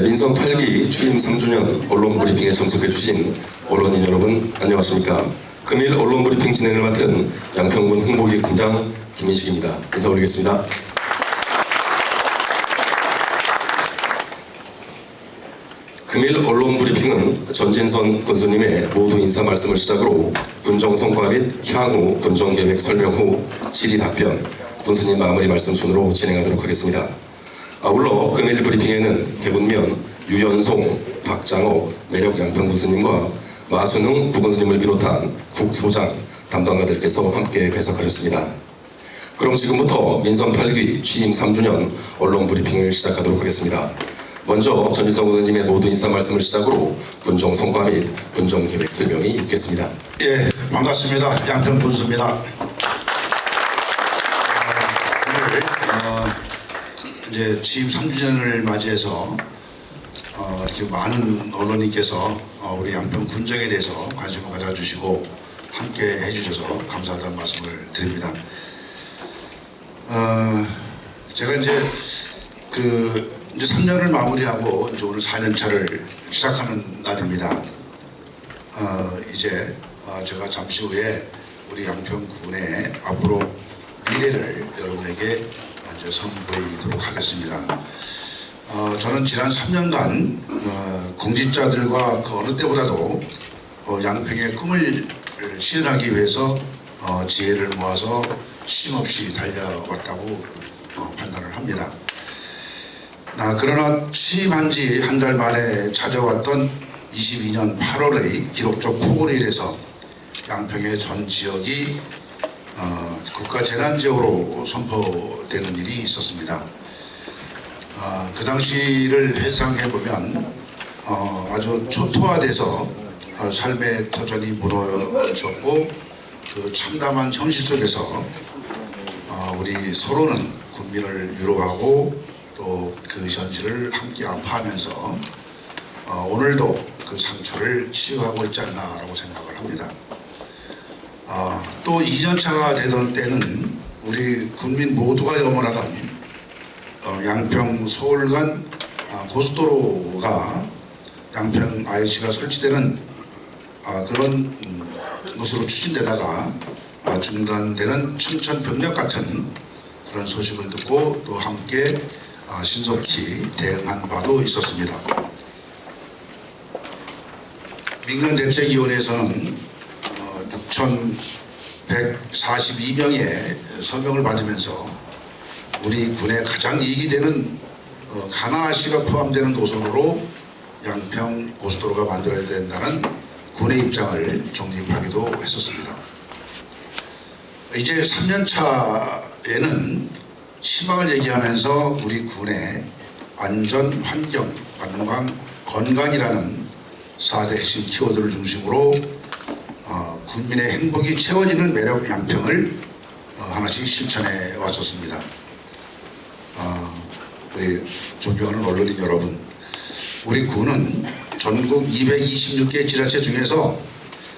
민선 8기 취임 3주년 언론 브리핑에 참석해 주신 언론인 여러분 안녕하십니까. 금일 언론 브리핑 진행을 맡은 양평군 홍보기획팀장 김인식입니다. 인사 올리겠습니다. 금일 언론 브리핑은 전진선 군수님의 모두 인사 말씀을 시작으로 군정 성과 및 향후 군정 계획 설명 후 질의 답변, 군수님 마무리 말씀 순으로 진행하도록 하겠습니다. 아울러 금일 브리핑에는 개군면 유연송, 박장옥, 매력 양평 군수님과 마순흥 부군수님을 비롯한 국소장 담당가들께서 함께 배석하셨습니다. 그럼 지금부터 민선 8기 취임 3주년 언론 브리핑을 시작하도록 하겠습니다. 먼저 전진선 군수님의 모두 인사 말씀을 시작으로 군정 성과 및 군정 계획 설명이 있겠습니다. 예, 반갑습니다. 양평 군수입니다. 오늘 이제 취임 3주년을 맞이해서 이렇게 많은 언론인께서 우리 양평 군정에 대해서 관심을 가져주시고 함께 해주셔서 감사하다는 말씀을 드립니다. 제가 이제 3년을 마무리하고 이제 오늘 4년차를 시작하는 날입니다. 이제 제가 잠시 후에 우리 양평군의 앞으로 미래를 여러분에게 이제 선보이도록 하겠습니다. 저는 지난 3년간 공직자들과 그 어느 때보다도 양평의 꿈을 실현하기 위해서 지혜를 모아서 쉼없이 달려왔다고 판단을 합니다. 그러나 취임한 지 한 달 만에 찾아왔던 22년 8월의 기록적 폭우로 인해서 양평의 전 지역이 국가재난지역으로 선포되는 일이 있었습니다. 그 당시를 회상해보면 아주 초토화돼서 삶의 터전이 무너졌고 그 참담한 현실 속에서 우리 서로는 국민을 위로하고 또 그 현실을 함께 안파하면서 오늘도 그 상처를 치유하고 있지 않나라고 생각을 합니다. 또 2년차가 되던 때는 우리 국민 모두가 염원하던 양평 서울 간 고속도로가 양평 IC가 설치되는 그런 것으로 추진되다가 중단되는 춘천병력 같은 그런 소식을 듣고 또 함께 신속히 대응한 바도 있었습니다. 민간대책위원회에서는 6,142명의 서명을 받으면서 우리 군에 가장 이익이 되는 가나아시가 포함되는 노선으로 양평 고속도로가 만들어야 된다는 군의 입장을 정립하기도 했었습니다. 이제 3년차에는 희망을 얘기하면서 우리 군의 안전, 환경, 관광, 건강이라는 4대 핵심 키워드를 중심으로 국민의 행복이 채워지는 매력 양평을 하나씩 실천해 왔었습니다. 우리 존경하는 언론인 여러분, 우리 군은 전국 226개 지자체 중에서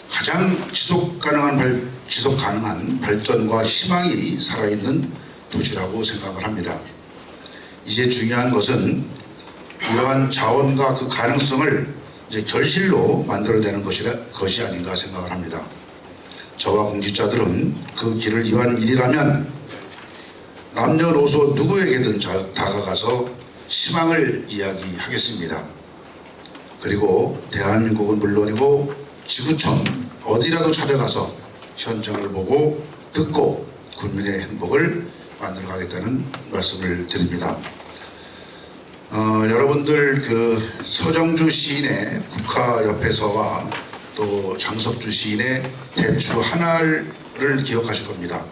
가장 지속 가능한 발전과 희망이 살아있는 도시라고 생각을 합니다. 이제 중요한 것은 이러한 자원과 그 가능성을 이제 결실로 만들어내는 것이 아닌가 생각을 합니다. 저와 공직자들은 그 길을 이완 일이라면 남녀노소 누구에게든 다가가서 희망을 이야기하겠습니다. 그리고 대한민국은 물론이고 지구촌 어디라도 찾아가서 현장을 보고 듣고 국민의 행복을 만들어 가겠다는 말씀을 드립니다. 여러분들 그 서정주 시인의 국화옆에서와 또 장석주 시인의 대추 하나를 기억하실 겁니다.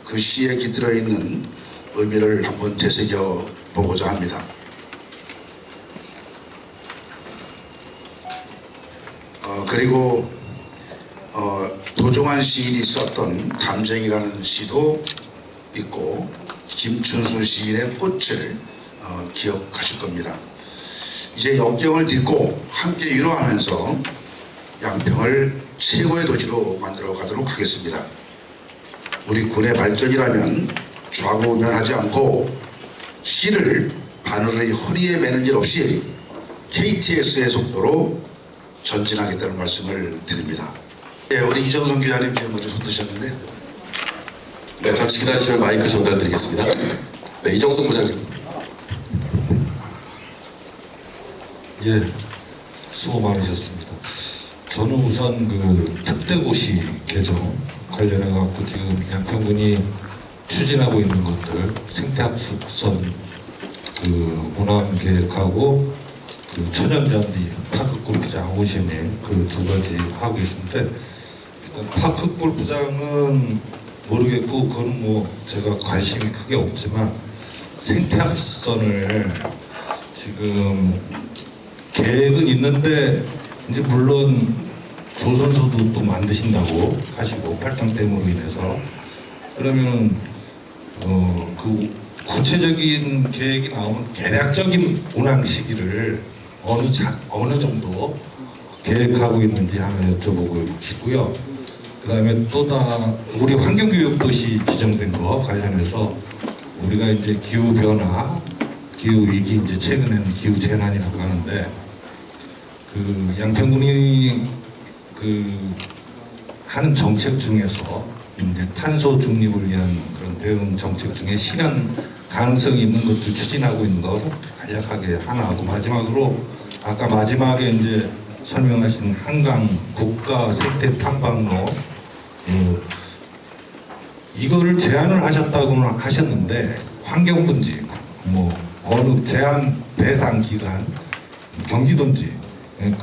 그 시에 깃들어 있는 의미를 한번 되새겨 보고자 합니다. 그리고 도종환 시인이 썼던 담쟁이라는 시도 있고 김춘수 시인의 꽃을 기억하실 겁니다. 이제 역경을 딛고 함께 위로하면서 양평을 최고의 도시로 만들어 가도록 하겠습니다. 우리 군의 발전이라면 좌우면하지 않고 실을 바늘의 허리에 매는 일 없이 KTX의 속도로 전진하겠다는 말씀을 드립니다. 네, 우리 이정선 기자님 지금 먼저 손 드셨는데. 네, 잠시 기다리시면 마이크 전달드리겠습니다. 네, 이정성 부장님. 예, 수고 많으셨습니다. 저는 우선 그 특대고시 개정 관련해 갖고 지금 양평군이 추진하고 있는 것들 생태학습선 그 운항 계획하고 그 천연잔디 파크 골프장 오시는 그 두 가지 하고 있는데 일단 파크 골프장은 모르겠고 그건 뭐 제가 관심이 크게 없지만 생태학습선을 지금 계획은 있는데 이제 물론 조선소도 또 만드신다고 하시고 팔당댐으로 인해서 그러면 그 구체적인 계획이 나오면 계략적인 운항 시기를 어느 정도 계획하고 있는지 하나 여쭤보고 싶고요. 그다음에 또다 우리 환경교육도시 지정된 거 관련해서 우리가 이제 기후 변화, 기후 위기 이제 최근에는 기후 재난이라고 하는데 그 양평군이 그 하는 정책 중에서 이제 탄소 중립을 위한 그런 대응 정책 중에 실현 가능성이 있는 것도 추진하고 있는 거 간략하게 하나 하고 마지막으로 아까 마지막에 이제 설명하신 한강 국가 생태 탐방로 이거를 제안을 하셨다고는 하셨는데 환경분지 뭐 어느 제한 대상 기간 경기도인지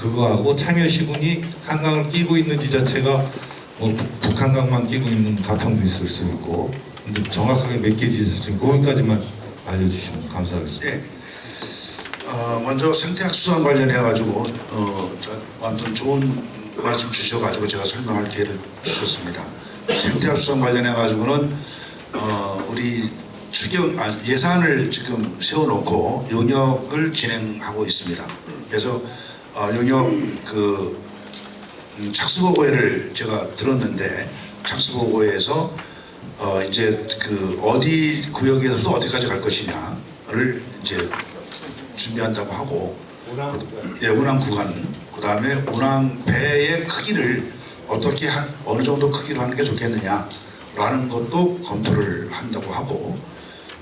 그거하고 참여 시군이 한강을 끼고 있는 지자체가 뭐 북한강만 끼고 있는 가평도 있을 수 있고 근데 정확하게 몇 개 지자체 거기까지만 알려주시면 감사하겠습니다. 네. 먼저 생태학수산 관련해 가지고 완전 좋은 말씀 주셔가지고 제가 설명할 기회를 주셨습니다. 생태학수산 관련해 가지고는 우리 예산을 지금 세워놓고 용역을 진행하고 있습니다. 그래서 용역 그 착수보고회를 제가 들었는데 착수보고회에서 이제 그 어디 구역에서도 어디까지 갈 것이냐를 이제 준비한다고 하고 운항 구간 그다음에 운항 배의 크기를 어떻게 어느 정도 크기로 하는 게 좋겠느냐라는 것도 검토를 한다고 하고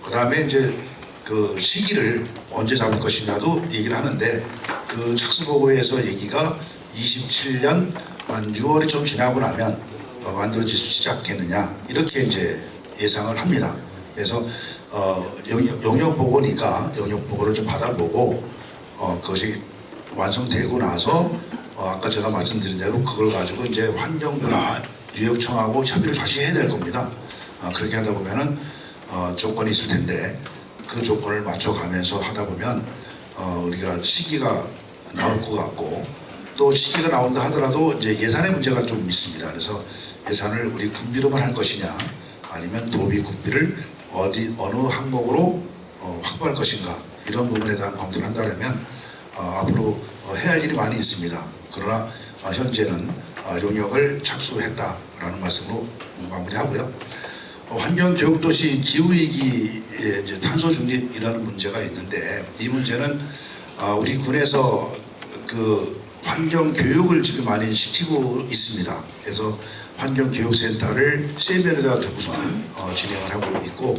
그다음에 이제 그 시기를 언제 잡을 것이냐도 얘기를 하는데 그 착수보고에서 얘기가 27년 한 6월이 좀 지나고 나면 만들어질 수 있지 않겠느냐 이렇게 이제 예상을 합니다. 그래서 용역보고니까 용역보고를 좀 받아보고 그것이 완성되고 나서 아까 제가 말씀드린 대로 그걸 가지고 이제 환경부나 유역청하고 협의를 다시 해야 될 겁니다. 그렇게 하다 보면은 조건이 있을 텐데 그 조건을 맞춰가면서 하다 보면 우리가 시기가 나올 것 같고 또 시기가 나온다 하더라도 이제 예산의 문제가 좀 있습니다. 그래서 예산을 우리 군비로만 할 것이냐 아니면 도비 군비를 어느 항목으로 확보할 것인가 이런 부분에 대한 검토를 한다면 앞으로 해야 할 일이 많이 있습니다. 그러나 현재는 용역을 착수했다라는 말씀으로 마무리하고요. 환경교육도시 기후위기에 이제 탄소 중립이라는 문제가 있는데 이 문제는 우리 군에서 그 환경교육을 지금 많이 시키고 있습니다. 그래서 환경교육센터를 세 면에다 두고선 진행을 하고 있고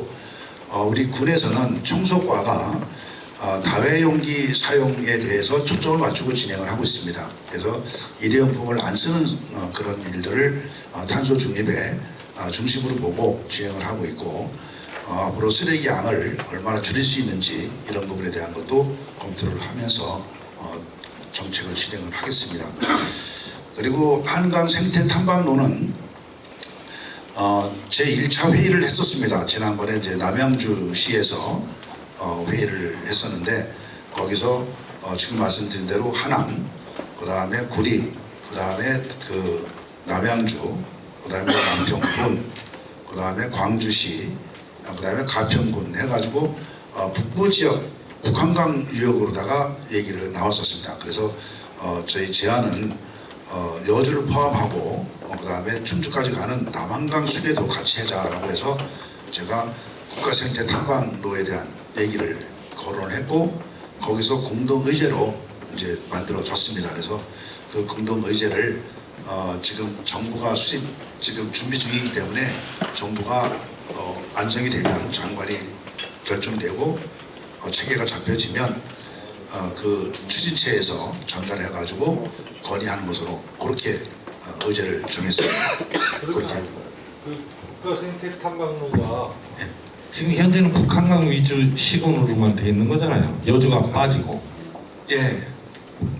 우리 군에서는 청소과가 다회용기 사용에 대해서 초점을 맞추고 진행을 하고 있습니다. 그래서 일회용품을 안 쓰는 그런 일들을 탄소 중립에 중심으로 보고 진행을 하고 있고 앞으로 쓰레기 양을 얼마나 줄일 수 있는지 이런 부분에 대한 것도 검토를 하면서 정책을 진행을 하겠습니다. 그리고 한강 생태 탐방로는 제 1차 회의를 했었습니다. 지난번에 이제 남양주시에서 회의를 했었는데 거기서 지금 말씀드린 대로 하남, 그 다음에 구리, 그 다음에 그 남양주, 그 다음에 남평군, 그 다음에 광주시, 그 다음에 가평군 해가지고 북부 지역 북한강 유역으로다가 얘기를 나왔었습니다. 그래서 저희 제안은 여주를 포함하고 그 다음에 춘주까지 가는 남한강 수계도 같이 하자라고 해서 제가 국가생태 탐방로에 대한 얘기를 거론을 했고 거기서 공동 의제로 이제 만들어졌습니다. 그래서 그 공동 의제를 지금 정부가 수립 지금 준비 중이기 때문에 정부가 완성이 되면 장관이 결정되고 체계가 잡혀지면 그 추진체에서 전달해가지고 건의하는 것으로 그렇게 의제를 정했습니다. 그렇게. 그 국가생태 탐방로가 예. 지금 현재는 북한강 위주 시군으로만 돼 있는 거잖아요. 여주가 빠지고. 예.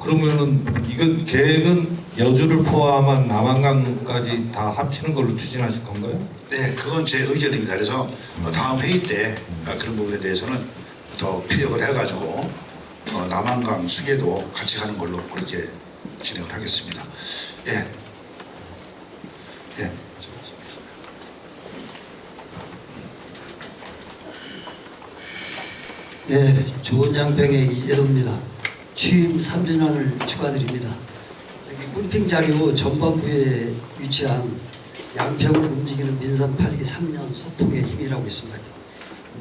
그러면은 이건 계획은 여주를 포함한 남한강까지 다 합치는 걸로 추진하실 건가요? 네, 그건 제 의견입니다. 그래서 다음 회의 때 그런 부분에 대해서는 더 피력을 해가지고 남한강 수계도 같이 가는 걸로 그렇게 진행을 하겠습니다. 예. 예. 네, 좋은 양평의 이재도입니다. 취임 3주년을 축하드립니다. 여기 브리핑 자료 전반부에 위치한 양평을 움직이는 민선 8기 3년 소통의 힘이라고 있습니다.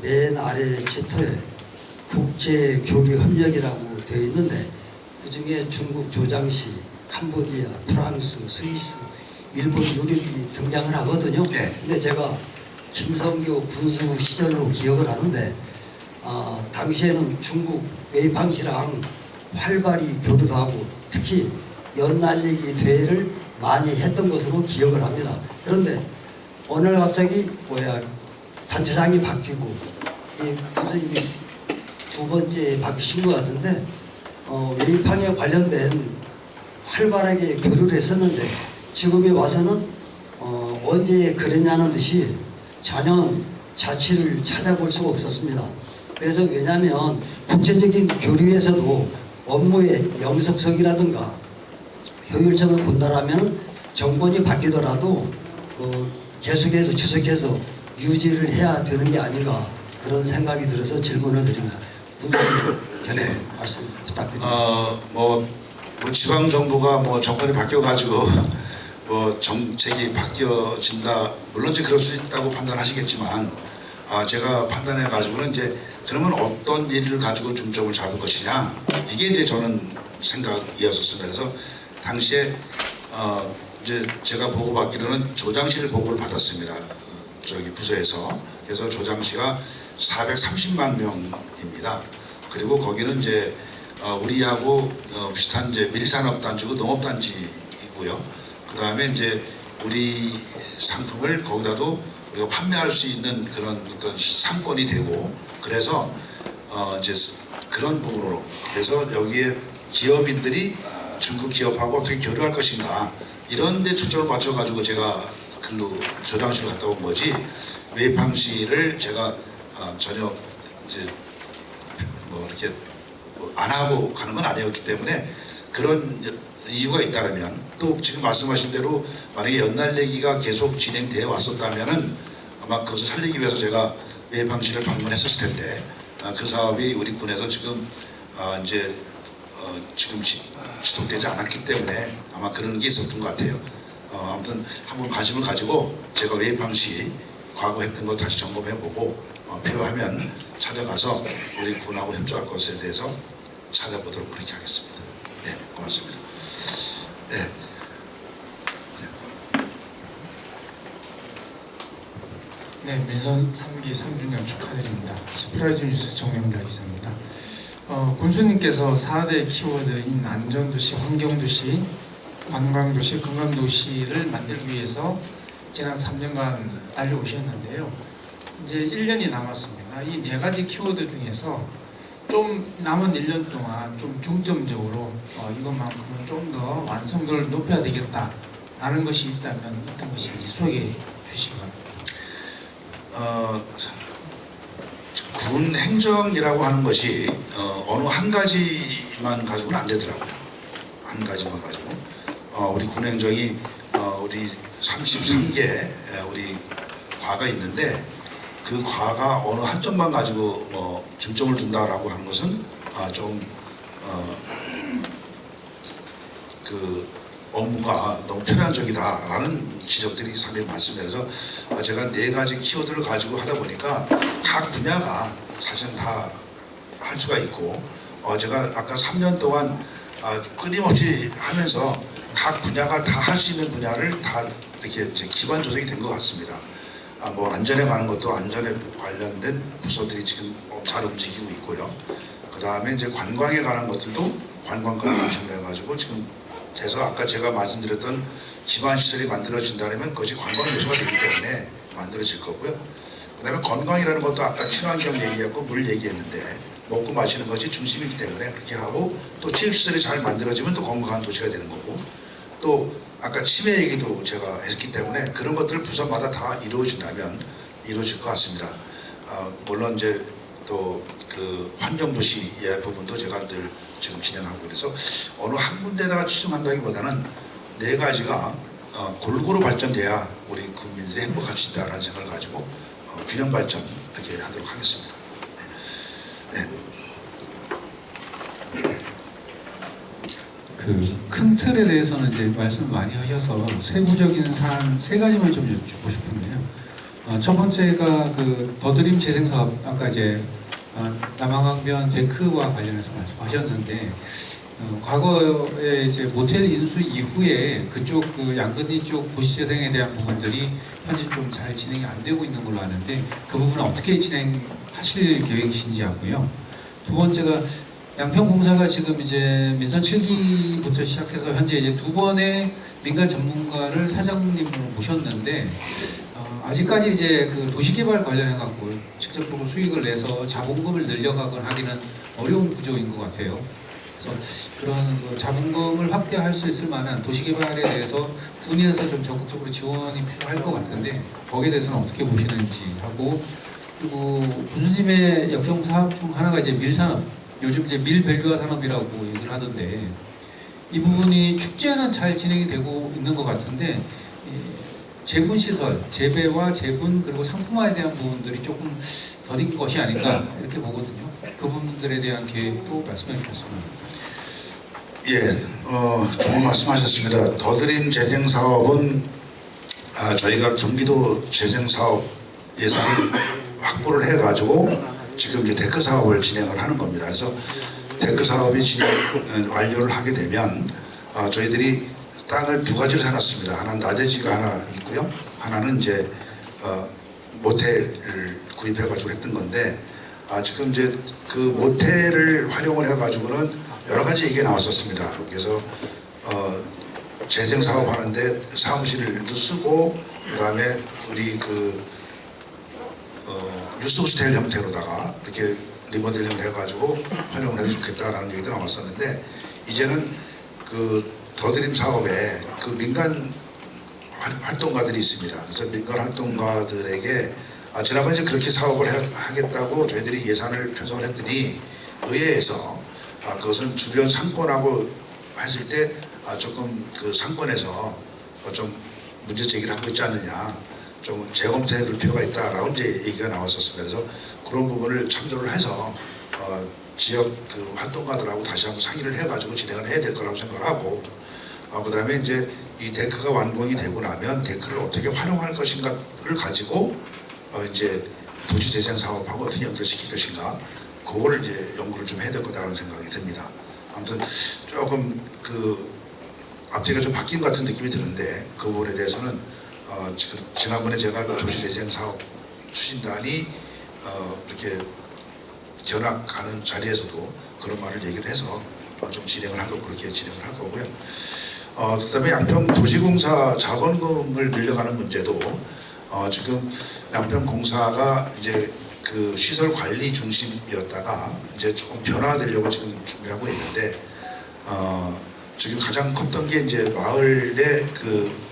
맨 아래 챕터에 국제교류 협력이라고 되어 있는데 그 중에 중국 조장시, 캄보디아, 프랑스, 스위스, 일본 요리들이 등장을 하거든요. 네. 근데 제가 김성교 군수 시절로 기억을 하는데 당시에는 중국 웨이팡 씨랑 활발히 교류도 하고 특히 연날리기 대회를 많이 했던 것으로 기억을 합니다. 그런데 어느 날 갑자기 단체장이 바뀌고 선생님이 두 번째 바뀌신 것 같은데 웨이팡에 관련된 활발하게 교류를 했었는데 지금에 와서는 언제 그랬냐는 듯이 전혀 자취를 찾아볼 수가 없었습니다. 그래서 왜냐하면 국제적인 교류에서도 업무의 영속성이라든가 효율성을 본다라면 정권이 바뀌더라도 계속해서 추석해서 유지를 해야 되는 게 아닌가 그런 생각이 들어서 질문을 드립니다. 네. 말씀 부탁드립니다. 뭐 지방 정부가 뭐 정권이 바뀌어가지고 뭐 정책이 바뀌어진다. 물론 이제 그럴 수 있다고 판단하시겠지만 제가 판단해가지고는 이제 그러면 어떤 일을 가지고 중점을 잡을 것이냐 이게 이제 저는 생각이었었습니다. 그래서 당시에 이제 제가 보고받기로는 조장시를 보고를 받았습니다. 저기 부서에서. 그래서 조장시가 430만 명입니다. 그리고 거기는 이제 우리하고 비슷한 이제 밀산업단지고 농업단지이고요. 그 다음에 이제 우리 상품을 거기다도 우리가 판매할 수 있는 그런 어떤 상권이 되고 그래서 이제 그런 부분으로 그래서 여기에 기업인들이 중국 기업하고 어떻게 교류할 것인가 이런 데 초점을 맞춰가지고 제가 글로 조장시로 갔다 온 거지 웨이팡시를 제가 전혀 이제 뭐 이렇게 안 하고 가는 건 아니었기 때문에 그런 이유가 있다면 또 지금 말씀하신 대로 만약에 연날내기가 계속 진행되어 왔었다면은 아마 그것을 살리기 위해서 제가 웨이팡시를 방문했었을 텐데 그 사업이 우리 군에서 지금 이제 지금 지속되지 않았기 때문에 아마 그런 게 있었던 것 같아요. 아무튼 한번 관심을 가지고 제가 웨이팡시 과거 했던 거 다시 점검해보고 필요하면 찾아가서 우리 군하고 협조할 것에 대해서 찾아보도록 그렇게 하겠습니다. 네, 고맙습니다. 네. 네, 민선 3기 3주년 축하드립니다. 스프라이즈 뉴스 정명달 기자입니다. 군수님께서 4대 키워드인 안전도시, 환경도시, 관광도시, 건강도시를 만들기 위해서 지난 3년간 달려오셨는데요. 이제 1년이 남았습니다. 이 4가지 키워드 중에서 좀 남은 1년 동안 좀 중점적으로 이것만큼은 좀 더 완성도를 높여야 되겠다라는 것이 있다면 어떤 것인지 소개해 주시기 바랍니다. 군 행정이라고 하는 것이 어느 한 가지만 가지고는 안 되더라고요. 한 가지만 가지고 우리 군 행정이 우리 33개 우리 과가 있는데 그 과가 어느 한점만 가지고 뭐 중점을 둔다라고 하는 것은 그 업무가 너무 편향적이다라는 지적들이 상당히 많습니다. 그래서 제가 4가지 키워드를 가지고 하다 보니까 각 분야가 사실은 다 할 수가 있고 제가 아까 3년 동안 끊임없이 하면서 각 분야가 다 할 수 있는 분야를 다 이렇게 이제 기반 조성이 된 것 같습니다. 뭐 안전에 관한 것도 안전에 관련된 부서들이 지금 잘 움직이고 있고요. 그 다음에 이제 관광에 관한 것들도 관광과를 중심으로 해가지고 지금 돼서 아까 제가 말씀드렸던 기반 시설이 만들어진다면 그것이 관광 요소가 되기 때문에 만들어질 거고요. 그 다음에 건강이라는 것도 아까 친환경 얘기했고 물 얘기했는데 먹고 마시는 것이 중심이기 때문에 그렇게 하고 또 체육시설이 잘 만들어지면 또 건강한 도시가 되는 거고 또 아까 치매 얘기도 제가 했기 때문에 그런 것들을 부서마다 다 이루어진다면 이루어질 것 같습니다. 물론 이제 또 그 환경도시의 부분도 제가 늘 지금 진행하고 그래서 어느 한 군데다가 치중한다기보다는 네 가지가 골고루 발전돼야 우리 국민들이 행복할 수 있다라는 생각을 가지고 균형 발전 이렇게 하도록 하겠습니다. 네. 그 큰 틀에 대해서는 이제 말씀 많이 하셔서 세부적인 사안 세 가지만 좀 여쭙고 싶은데요. 첫 번째가 그 더드림 재생 사업 아까 이제 남한강변 데크와 관련해서 말씀하셨는데 과거에 이제 모텔 인수 이후에 그쪽 그 양근리 쪽 도시 재생에 대한 부분들이 현재 좀 잘 진행이 안 되고 있는 걸로 아는데 그 부분은 어떻게 진행하실 계획이신지 하고요. 두 번째가 양평공사가 지금 이제 민선 7기부터 시작해서 현재 이제 두 번의 민간 전문가를 사장님으로 모셨는데 아직까지 이제 그 도시개발 관련해 갖고 직접적으로 수익을 내서 자본금을 늘려가거나 하기는 어려운 구조인 것 같아요. 그래서 그런 그 자본금을 확대할 수 있을 만한 도시개발에 대해서 군에서 좀 적극적으로 지원이 필요할 것 같은데 거기에 대해서는 어떻게 보시는지 하고 그리고 군수님의 역경 사업 중 하나가 이제 밀산업 요즘 이제 밀밸류화 산업이라고 얘기를 하던데 이 부분이 축제는 잘 진행이 되고 있는 것 같은데 재분 시설, 재배와 재분 그리고 상품화에 대한 부분들이 조금 더딘 것이 아닌가 이렇게 보거든요. 그 부분들에 대한 계획도 말씀해 주셨으면. 예, 좋은 말씀하셨습니다. 더드림 재생 사업은 저희가 경기도 재생 사업 예산을 확보를 해가지고 지금 이제 데크 사업을 진행을 하는 겁니다. 그래서 데크 사업이 완료를 하게 되면 저희들이 땅을 두 가지를 사놨습니다. 하나는 나대지가 하나 있고요. 하나는 이제 모텔을 구입해가지고 했던 건데 지금 이제 그 모텔을 활용을 해가지고는 여러 가지 얘기가 나왔었습니다. 그래서 재생 사업 하는데 사무실도 쓰고 그다음에 우리 그 뉴스 호스텔 형태로다가 이렇게 리모델링을 해가지고 활용을 해도 좋겠다라는 얘기도 나왔었는데 이제는 그 더드림 사업에 그 민간 활동가들이 있습니다. 그래서 민간 활동가들에게 지난번에 이제 그렇게 사업을 하겠다고 저희들이 예산을 편성을 했더니 의회에서 그것은 주변 상권하고 했을 때 조금 그 상권에서 좀 문제 제기를 하고 있지 않느냐 좀 재검토해 볼 필요가 있다라고 이제 얘기가 나왔었습니다. 그래서 그런 부분을 참조를 해서 지역 그 활동가들하고 다시 한번 상의를 해가지고 진행을 해야 될 거라고 생각을 하고 그 다음에 이제 이 데크가 완공이 되고 나면 데크를 어떻게 활용할 것인가를 가지고 이제 도시재생 사업하고 어떻게 연결시킬 것인가 그거를 이제 연구를 좀 해야 될 거다라는 생각이 듭니다. 아무튼 조금 그 앞뒤가 좀 바뀐 것 같은 느낌이 드는데 그 부분에 대해서는 지금 지난번에 제가 도시재생 사업 추진단이 이렇게 견학하는 자리에서도 그런 말을 얘기를 해서 좀 진행을 하도록 그렇게 진행을 할 거고요. 그다음에 양평 도시공사 자본금을 늘려가는 문제도 지금 양평공사가 이제 그 시설 관리 중심이었다가 이제 조금 변화되려고 지금 준비하고 있는데 지금 가장 컸던 게 이제 마을의 그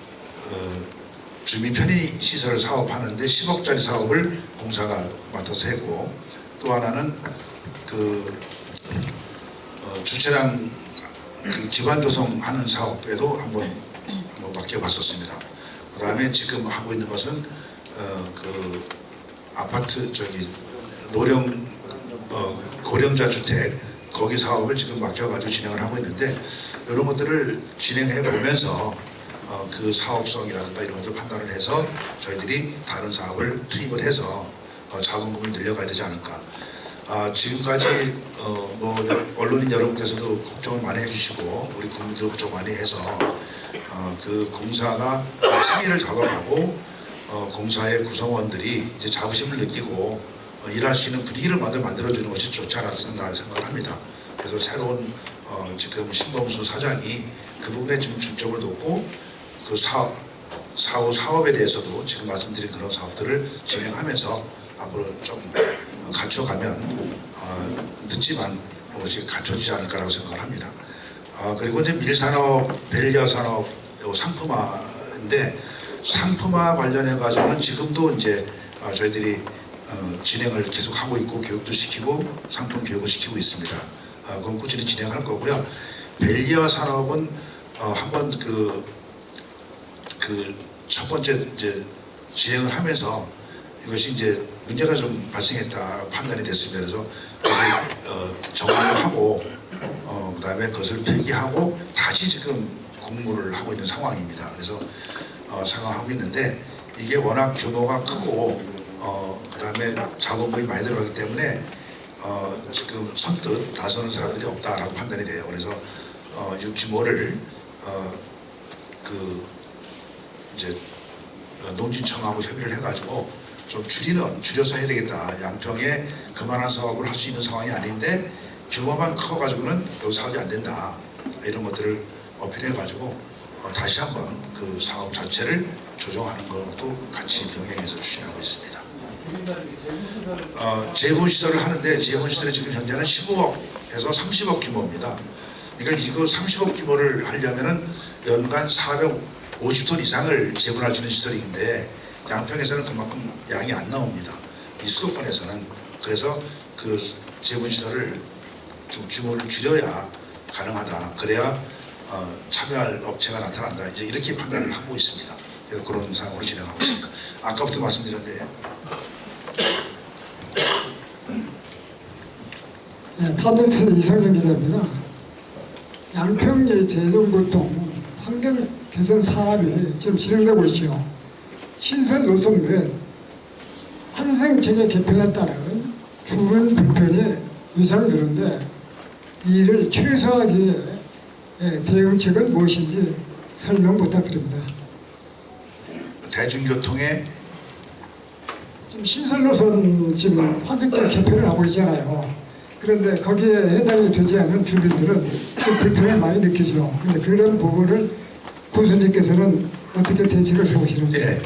주민 편의 시설 사업하는데 10억짜리 사업을 공사가 맡아서 했고 또 하나는 그 주차장 그 기반 조성하는 사업에도 한번 맡겨봤었습니다. 그 다음에 지금 하고 있는 것은 그 아파트 고령자 주택 거기 사업을 지금 맡겨가지고 진행을 하고 있는데 이런 것들을 진행해 보면서 그 사업성이라든가 이런 것들을 판단을 해서 저희들이 다른 사업을 투입을 해서 자본금을 늘려가야 되지 않을까. 지금까지 뭐 언론인 여러분께서도 걱정을 많이 해주시고 우리 국민들 걱정 많이 해서 그 공사가 생의를 잡아가고 공사의 구성원들이 이제 자부심을 느끼고 일할 수 있는 분위기를 만들어주는 것이 좋지 않았나 생각을 합니다. 그래서 새로운 지금 신범수 사장이 그 부분에 좀 중점을 뒀고 그 사업에 대해서도 지금 말씀드린 그런 사업들을 진행하면서 앞으로 좀 갖춰가면 늦지만 이것이 갖춰지지 않을까라고 생각을 합니다. 그리고 이제 밀산업, 벨리어산업, 상품화인데 상품화 관련해 가지고는 지금도 이제 저희들이 진행을 계속 하고 있고 교육도 시키고 상품 교육을 시키고 있습니다. 그건 꾸준히 진행할 거고요. 벨리어 산업은 한번 그 첫 번째 이제 진행을 하면서 이것이 이제 문제가 좀 발생했다라고 판단이 됐습니다. 그래서 그것을 정리를 하고 그다음에 그것을 폐기하고 다시 지금 공모를 하고 있는 상황입니다. 그래서 상황하고 있는데 이게 워낙 규모가 크고 그다음에 자본금이 많이 들어가기 때문에 지금 선뜻 나서는 사람들이 없다라고 판단이 돼요. 그래서 규모를 이제 농진청하고 협의를 해가지고 좀 줄여서 해야 되겠다. 양평에 그만한 사업을 할 수 있는 상황이 아닌데 규모만 커가지고는 이 사업이 안 된다. 이런 것들을 어필해가지고 다시 한번 그 사업 자체를 조정하는 것도 같이 병행해서 추진하고 있습니다. 재본시설을 하는데 재본시설이 지금 현재는 15억에서 30억 규모입니다. 그러니까 이거 30억 규모를 하려면은 연간 450톤 이상을 재분할 수 있는 시설인데 양평에서는 그만큼 양이 안 나옵니다. 이 수도권에서는. 그래서 그 재분시설을 좀 규모를 줄여야 가능하다. 그래야 참여할 업체가 나타난다. 이제 이렇게 판단을 하고 있습니다. 그래서 그런 상황으로 진행하고 있습니다. 아까부터 말씀드렸는데 네, 타블스 이상현 기자입니다. 양평의 대중교통 환경 개선 사업이 지금 진행되고 있죠. 신설 노선 외 환승체계 개편에 따른 주변 불편이 유상되는데 이를 최소화하기 위해 대응책은 무엇인지 설명 부탁드립니다. 대중교통에 지금 신설 노선 지금 환승체 개편을 하고 있잖아요. 그런데 거기에 해당이 되지 않은 주민들은 좀 불편을 많이 느끼죠. 그런데 그런 부분을 군수님께서는 어떻게 대책을 세우시는지? 네.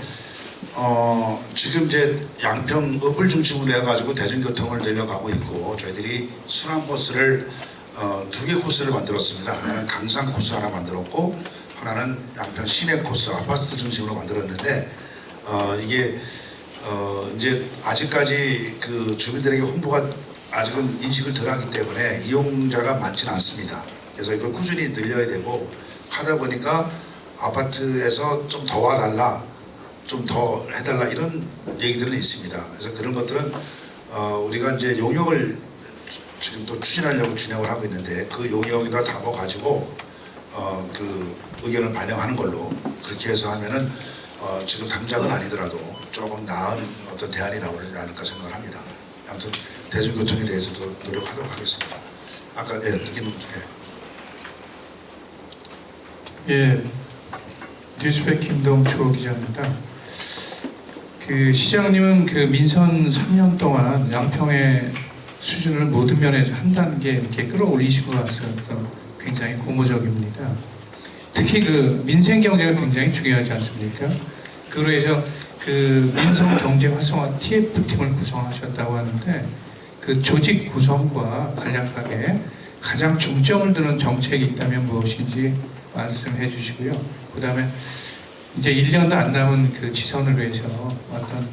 지금 이제 양평읍을 중심으로 해가지고 대중교통을 늘려가고 있고 저희들이 순환버스를 2개 코스를 만들었습니다. 하나는 강산 코스 하나 만들었고 하나는 양평 시내 코스 아파트 중심으로 만들었는데 이게 이제 아직까지 그 주민들에게 홍보가 아직은 인식을 덜하기 때문에 이용자가 많지는 않습니다. 그래서 이걸 꾸준히 늘려야 되고 하다 보니까 아파트에서 좀 더 와달라, 좀 더 해달라 이런 얘기들은 있습니다. 그래서 그런 것들은 우리가 이제 용역을 지금 또 추진하려고 진행을 하고 있는데 그 용역에다 담아가지고 그 의견을 반영하는 걸로 그렇게 해서 하면은 지금 당장은 아니더라도 조금 나은 어떤 대안이 나오지 않을까 생각을 합니다. 아무튼 대중교통에 대해서도 노력하도록 하겠습니다. 아까 뉴스백 김동초 기자입니다. 그 시장님은 그 민선 3년 동안 양평의 수준을 모든 면에서 한 단계 이렇게 끌어올리시고 왔어서 굉장히 고무적입니다. 특히 그 민생 경제가 굉장히 중요하지 않습니까? 그로 해서 그 민성 경제 활성화 TF팀을 구성하셨다고 하는데 그 조직 구성과 간략하게 가장 중점을 두는 정책이 있다면 무엇인지 말씀해 주시고요. 그 다음에 이제 1년도 안 남은 그 지선을 위해서 어떤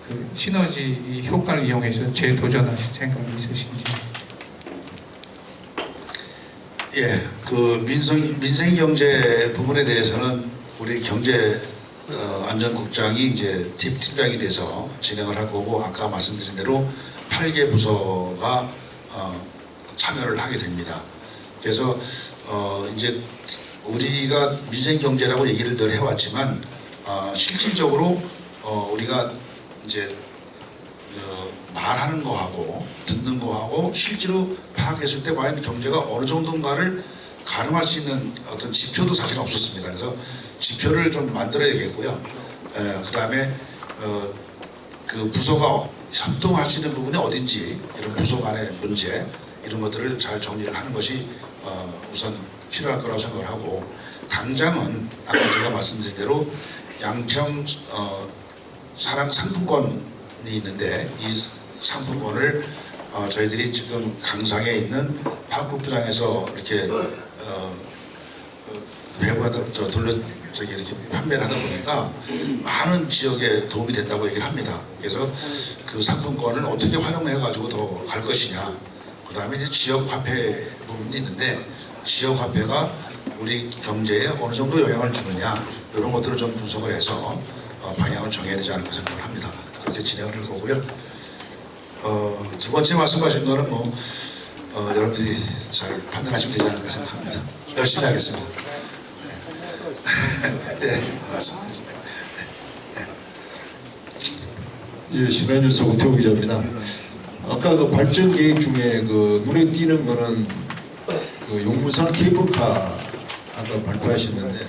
그 시너지 효과를 이용해서 재도전하실 생각이 있으신지. 예, 그 민생 경제 부분에 대해서는 우리 경제 안전국장이 이제 팀장이 돼서 진행을 할 거고 아까 말씀드린 대로 8개 부서가 참여를 하게 됩니다. 그래서 이제 우리가 민생 경제라고 얘기를 늘 해왔지만 실질적으로 우리가 이제 말하는 거하고 듣는 거하고 실제로 파악했을 때 과연 경제가 어느 정도인가를 가늠할 수 있는 어떤 지표도 사실 없었습니다. 그래서 지표를 좀 만들어야겠고요. 그 다음에 그 부서가 협동할 수 있는 부분이 어딘지 이런 부서 간의 문제 이런 것들을 잘 정리를 하는 것이 우선 필요할 거라고 생각을 하고, 당장은 아까 제가 말씀드린 대로 양평 사랑 상품권이 있는데 이 상품권을 저희들이 지금 강상에 있는 파크로프장에서 이렇게 배부하다 돌려 이렇게 판매를 하다 보니까 많은 지역에 도움이 된다고 얘기를 합니다. 그래서 그 상품권을 어떻게 활용해 가지고 더 갈 것이냐, 그 다음에 이제 지역 화폐 부분도 있는데 지역 화폐가 우리 경제에 어느 정도 영향을 주느냐 이런 것들을 좀 분석을 해서 방향을 정해야 되지 않을까 생각을 합니다. 그렇게 진행을 할 거고요. 두 번째 말씀하신 거는 뭐 여러분들이 잘 판단하시면 되지 않을까 생각합니다. 열심히 하겠습니다. 네, 맞습니다. 예, 신한뉴스 오태호 기자입니다. 아까 그 발전 계획 중에 그 눈에 띄는 거는 그 용문산 케이블카 아까 발표하셨는데,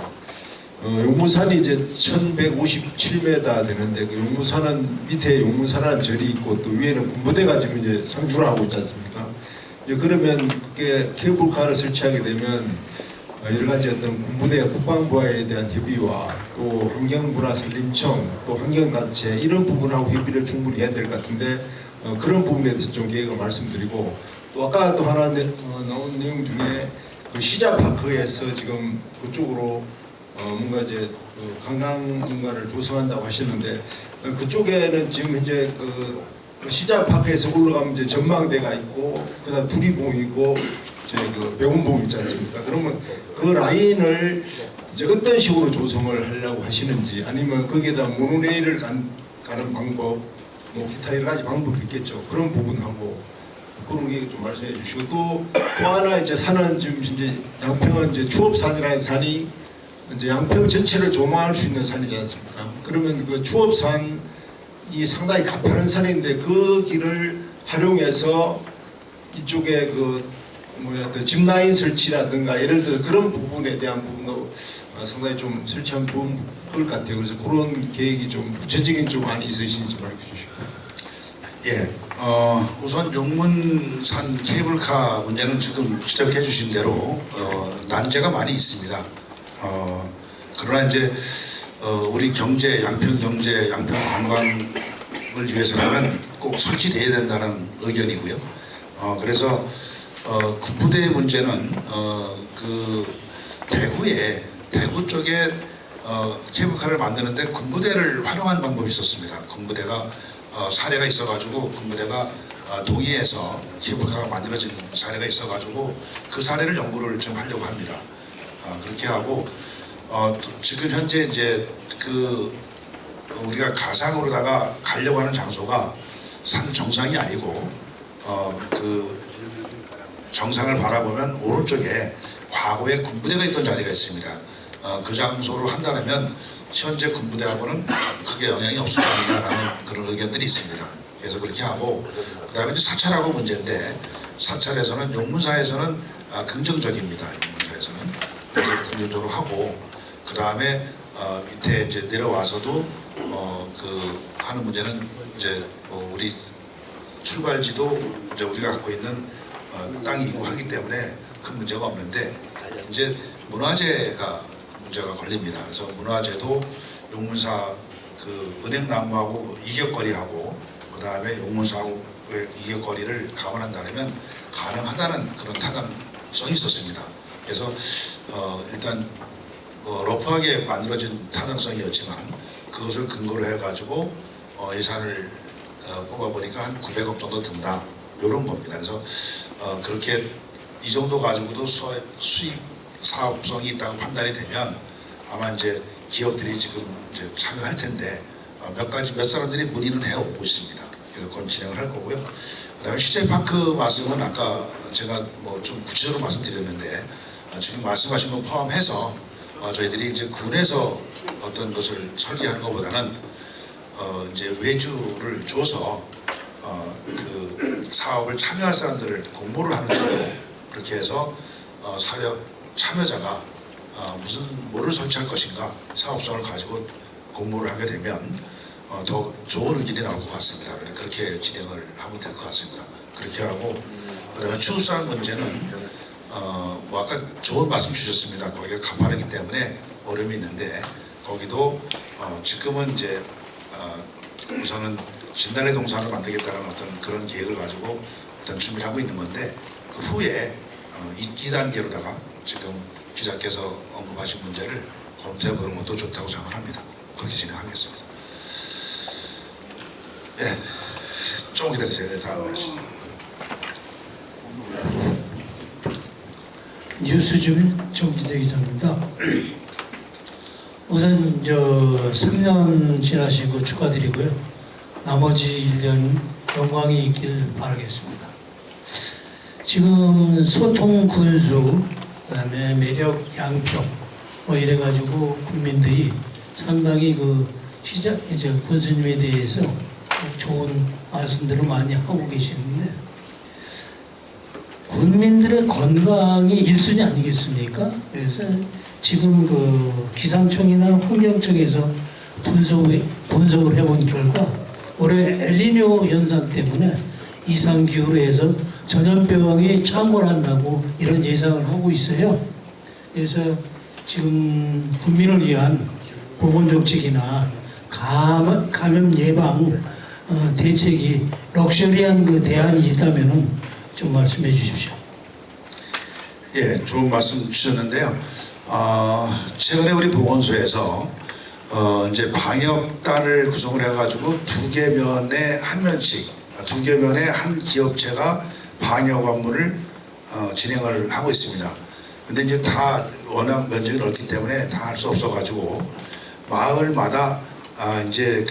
용문산이 이제 1157m 되는데 그 용문산은 밑에 용문산이라는 절이 있고 또 위에는 군부대가 지금 이제 상주를 하고 있지 않습니까? 이제 그러면 그게 케이블카를 설치하게 되면 여러 가지 어떤 군부대 국방부에 대한 협의와 또 환경문화산림청 또 환경단체 이런 부분하고 협의를 충분히 해야 될 것 같은데 그런 부분에 대해서 좀 계획을 말씀드리고, 또 아까 또 하나 나온 내용 중에 그 시자파크에서 지금 그쪽으로 뭔가 이제 그 관광인가를 조성한다고 하셨는데 그쪽에는 지금 현재 그 시자파크에서 올라가면 이제 전망대가 있고 그다음 두리봉이 있고 이제 그 백운봉 있지 않습니까? 그러면 그 라인을 이제 어떤 식으로 조성을 하려고 하시는지, 아니면 거기에다 모노레일을 가는 방법, 뭐 기타 여러 가지 방법이 있겠죠. 그런 부분하고 그런 게 좀 말씀해 주시고, 또 하나 이제 산은 지금 이제 양평은 이제 추업산이라는 산이 이제 양평 전체를 조망할 수 있는 산이지 않습니까? 그러면 그 추업산이 상당히 가파른 산인데 그 길을 활용해서 이쪽에 그 짚라인 설치라든가 예를 들어 그런 부분에 대한 부분도 상당히 좀 설치하면 좋은 것 같아요. 그래서 그런 계획이 좀 구체적인 좀 많이 있으신지 말해주시고. 예, 우선 용문산 케이블카 문제는 지금 지적해 주신 대로 난제가 많이 있습니다. 그러나 이제 우리 경제, 양평 경제, 양평 관광을 위해서라면 꼭 설치돼야 된다는 의견이고요. 그래서 군부대의 문제는 그 대구 쪽에 케이블카를 만드는데 군부대를 활용하는 방법이 있었습니다. 군부대가 사례가 있어가지고 군부대가 동의해서 케이블카가 만들어진 사례가 있어가지고 그 사례를 연구를 좀 하려고 합니다. 그렇게 하고 지금 현재 이제 그 우리가 가상으로다가 가려고 하는 장소가 산 정상이 아니고 그 정상을 바라보면 오른쪽에 과거에 군부대가 있던 자리가 있습니다. 그 장소로 한다면 현재 군부대하고는 크게 영향이 없을 것 같다는 그런 의견들이 있습니다. 그래서 그렇게 하고, 그 다음에 이제 사찰하고 문제인데, 사찰에서는 용문사에서는 긍정적입니다. 용문사에서는. 그래서 긍정적으로 하고, 그 다음에 밑에 이제 내려와서도 그 하는 문제는 이제 우리 출발지도 이제 우리가 갖고 있는 땅이고 하기 때문에 큰 문제가 없는데, 이제 문화재가 문제가 걸립니다. 그래서 문화재도 용문사 그 은행나무하고 이격거리하고 그 다음에 용문사하고의 이격거리를 감안한다면 가능하다는 그런 타당성이 있었습니다. 그래서 일단 러프하게 만들어진 타당성이었지만 그것을 근거로 해가지고 예산을 뽑아보니까 한 900억 정도 든다 이런 겁니다. 그래서 그렇게 이 정도 가지고도 수익 사업성이 있다고 판단이 되면 아마 이제 기업들이 지금 이제 참여할 텐데 몇 사람들이 문의는 해오고 있습니다. 그래서 그건 진행을 할 거고요. 그다음에 시제파크 말씀은 아까 제가 뭐 좀 구체적으로 말씀드렸는데 지금 말씀하신 거 포함해서 저희들이 이제 군에서 어떤 것을 설계하는 것보다는 이제 외주를 줘서 그 사업을 참여할 사람들을 공모를 하는 쪽으로 그렇게 해서 사업 참여자가 무슨 뭐를 설치할 것인가 사업성을 가지고 공모를 하게 되면 더 좋은 의견이 나올 것 같습니다. 그렇게 진행을 하면 될 것 같습니다. 그렇게 하고 그다음에 추수한 문제는 뭐 아까 좋은 말씀 주셨습니다. 거기가 가파르기 때문에 어려움이 있는데 거기도 지금은 이제 우선은 진달래 동산을 만들겠다는 어떤 그런 계획을 가지고 어떤 준비를 하고 있는 건데 그 후에 2단계로다가 지금 기자께서 언급하신 문제를 검토해 보는 것도 좋다고 생각합니다. 그렇게 진행하겠습니다. 예, 조금 기다리세요. 다음에. 뉴스중의 정지대 기자입니다. 우선 3년 지나시고 축하드리고요. 나머지 1년 영광이 있길 바라겠습니다. 지금 소통 군수, 그다음에 매력 양평 뭐 이래가지고 국민들이 상당히 이제 군수님에 대해서 좋은 말씀들을 많이 하고 계시는데 국민들의 건강이 1순위 아니겠습니까? 그래서 지금 기상청이나 환경청에서 분석을 해본 결과 올해 엘니뇨 현상 때문에 이상기후로 해서 전염병이 창궐한다고 이런 예상을 하고 있어요. 그래서 지금 국민을 위한 보건정책이나 감염 예방 대책이 럭셔리한 대안이 있다면 좀 말씀해 주십시오. 예, 좋은 말씀 주셨는데요. 최근에 우리 보건소에서 이제 방역단을 구성을 해가지고 2개면에 한 면씩, 2개면에 한 기업체가 방역 업무를 진행을 하고 있습니다. 근데 이제 다 워낙 면적이 넓기 때문에 다 할 수 없어가지고 마을마다 이제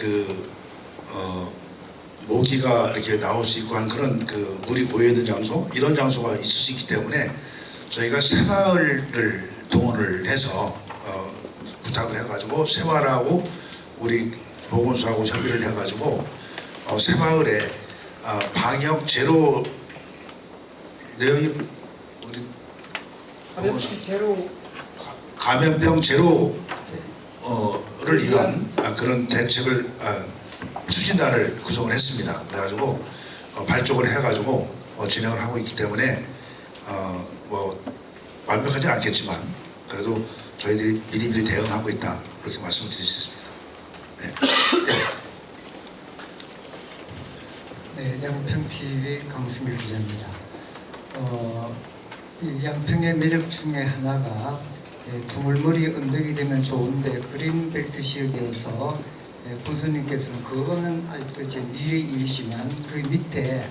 모기가 이렇게 나올 수 있고 한 그런 물이 고여있는 장소 이런 장소가 있을 수 있기 때문에 저희가 새마을을 동원을 해서 부탁을 해가지고 새마을하고 우리 보건소하고 협의를 해가지고 새마을에 방역 제로 내용이 우리 보건소 감염병 제로를 위한 그런 대책을 추진단을 구성을 했습니다. 그래가지고 발족을 해가지고 진행을 하고 있기 때문에 뭐 완벽하지는 않겠지만 그래도 저희들이 미리미리 대응하고 있다 그렇게 말씀을 드릴 수 있습니다. 네, 양평TV 강수밀 기자입니다. 이 양평의 매력 중에 하나가 두물머리 언덕이 되면 좋은데 그린벨트 지역이어서 군수님께서는 그거는 아직도 제 미래의 일이지만 그 밑에